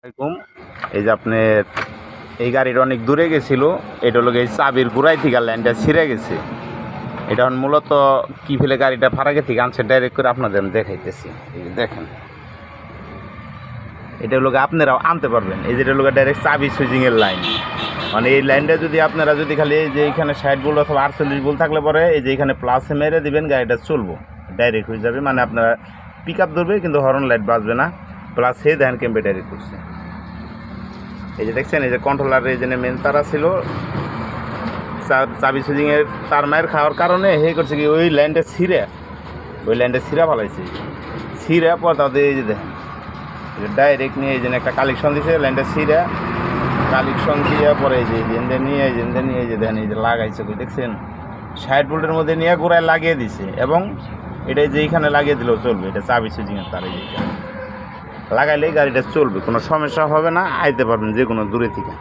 আসসালামু আলাইকুম। এই যে আপনার এই গাড়িটা অনেক দূরে গেছিল, এটা হলো এই চাবির গোড়াই থেকে লাইনটা ছিঁড়ে গেছে। এটা মূলত কি ফেলে গাড়িটা ফারাকে থেকে আনছে ডাইরেক্ট করে আপনাদের আমি দেখাইতেছি। এই যে দেখেন, এটা হলো আপনারাও আনতে পারবেন। এই যেটা হলো ডাইরেক্ট চাবি সুইচিংয়ের লাইন, মানে এই লাইনটা যদি আপনারা যদি খালি এই যে এইখানে 60 ভোল্ট অথবা 48 ভোল্ট থাকলে পরে এই যে এখানে প্লাসে মেরে দিবেন, গাড়িটা চলবো ডাইরেক্ট হয়ে যাবে। মানে আপনারা পিক আপ ধরবে কিন্তু হর্ন লাইট বাজবে না। প্লাস সেই ধ্যান ক্যাম্পে ডাইরেক্ট করছে। এই যে দেখছেন, এই যে কন্ট্রোলারের এই যে মেন তারা ছিল, চাবি সুইচিংয়ের তার মায়ের খাওয়ার কারণে হে করছে কি ওই লাইনটা ছিঁড়া ফেলাইছে। ছিঁড়া পর তাদের এই যে দেখেন ডাইরেক্ট নিয়ে এই যে একটা কালেকশন দিছে, লাইনটা ছিঁড়া কালেকশন দিয়ে পরে এই যে জেন্দে নিয়ে এই যে দেখেন এই যে লাগাইছে। কই দেখছেন 60 ভোল্টের মধ্যে নিয়ে গোড়ায় লাগিয়ে দিছে, এবং এটা যে এইখানে লাগিয়ে দিলেও চলবে। এটা চাবি সুইচিংয়ের তার এই লাগাইলেই গাড়িটা চলবে, কোনো সমস্যা হবে না, আইতে পারবেন যে কোনো দূরে থেকে।